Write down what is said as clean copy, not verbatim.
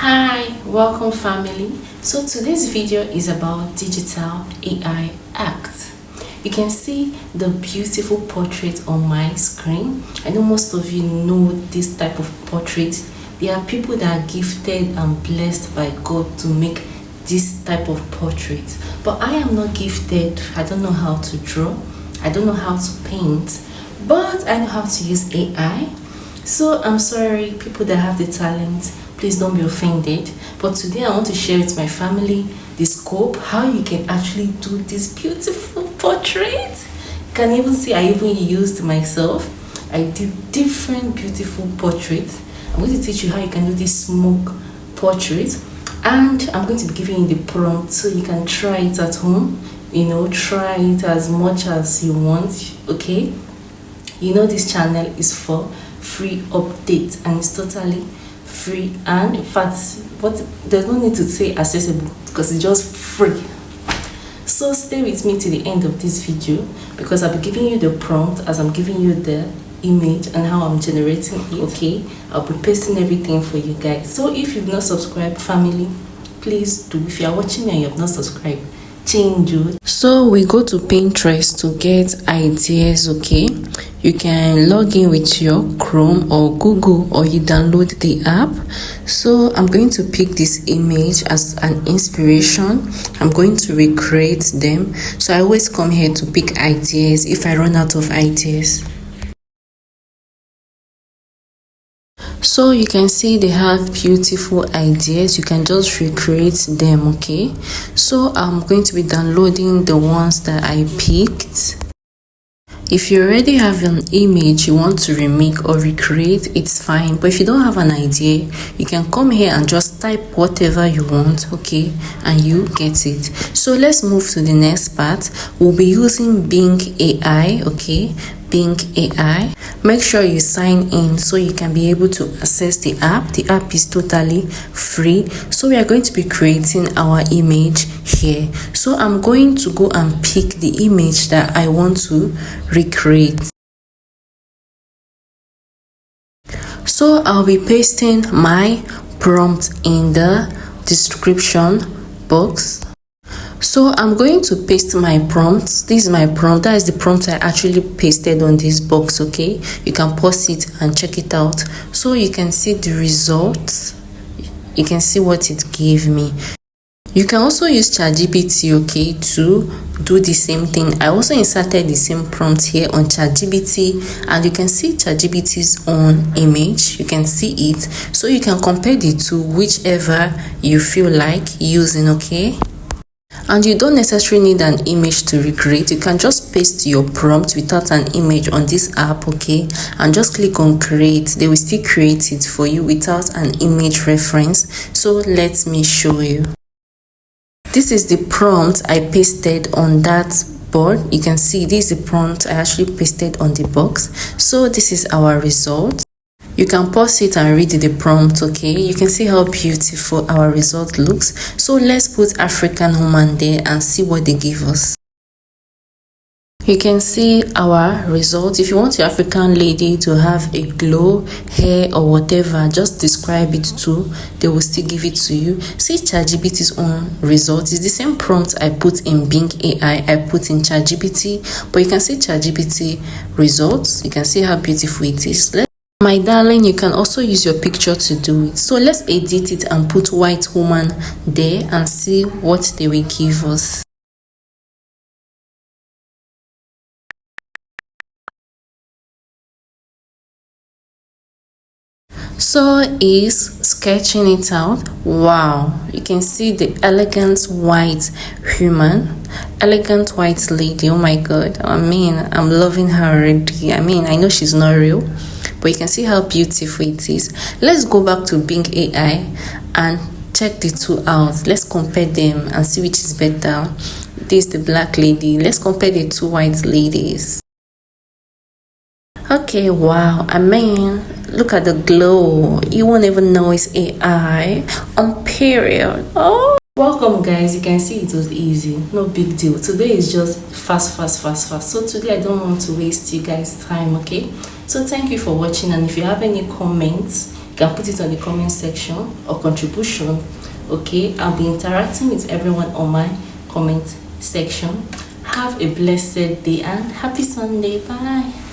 Hi, welcome family. So today's video is about digital AI act. You can see the beautiful portrait on my screen. I know most of you know this type of portrait. There are people that are gifted and blessed by God to make this type of portrait, but I am not gifted. I don't know how to draw, I don't know how to paint, but I know how to use AI. So I'm sorry, people that have the talent, please don't be offended. But today I want to share with my family the scope, how you can actually do this beautiful portrait. You can even see I even used myself. I did different beautiful portraits. I'm going to teach you how you can do this smoke portrait, and I'm going to be giving you the prompt so you can try it at home. Try it as much as you want. Okay, this channel is for free updates and it's totally free, and in fact there's no need to say accessible because it's just free. So stay with me to the end of this video because I'll be giving you the prompt as I'm giving you the image and how I'm generating it. Okay, I'll be pasting everything for you guys. So if you've not subscribed, family, please do. If you are watching me and you have not subscribed, change it. So we go to Pinterest to get ideas. Okay, you can log in with your Chrome or Google, or you download the app. So I'm going to pick this image as an inspiration. I'm going to recreate them. So I always come here to pick ideas if I run out of ideas. So you can see they have beautiful ideas. You can just recreate them. Okay, so I'm going to be downloading the ones that I picked. If you already have an image you want to remake or recreate, it's fine. But if you don't have an idea, you can come here and just type whatever you want, okay, and you get it. So let's move to the next part. We'll be using Bing AI. Okay, Bing AI. Make sure you sign in so you can be able to access the app. The app is totally free. So we are going to be creating our image here. So I'm going to go and pick the image that I want to recreate. So I'll be pasting my prompt in the description box. So I'm going to paste my prompt. This is my prompt. That is the prompt I actually pasted on this box. Okay, you can pause it and check it out so you can see the results. You can see what it gave me. You can also use ChatGPT, okay, to do the same thing. I also inserted the same prompt here on ChatGPT, and you can see ChatGPT's own image. You can see it, so you can compare the two, whichever you feel like using. Okay, and you don't necessarily need an image to recreate. You can just paste your prompt without an image on this app, okay, and just click on create. They will still create it for you without an image reference. So let me show you. This is the prompt I pasted on that board. You can see this is the prompt I actually pasted on the box. So this is our result. You can pause it and read the prompt. Okay, you can see how beautiful our result looks. So let's put African woman there and see what they give us. You can see our result. If you want your African lady to have a glow hair or whatever, just describe it too. They will still give it to you. See ChatGPT's own result. It's the same prompt I put in Bing AI, I put in ChatGPT, but you can see ChatGPT results. You can see how beautiful it is. My darling, you can also use your picture to do it. So let's edit it and put white woman there and see what they will give us. So is sketching it out. Wow, you can see the elegant white human, elegant white lady. Oh my god, I'm loving her already. I know she's not real, but you can see how beautiful it is. Let's go back to Bing AI and check the two out. Let's compare them and see which is better. This is the black lady. Let's compare the two white ladies. Okay, wow, look at the glow. You won't even know it's AI on period. Oh, welcome guys. You can see it was easy, no big deal. Today is just fast. So today I don't want to waste you guys time. Okay, so thank you for watching, and if you have any comments, You can put it on the comment section or contribution. Okay, I'll be interacting with everyone on my comment section. Have a blessed day and happy Sunday. Bye.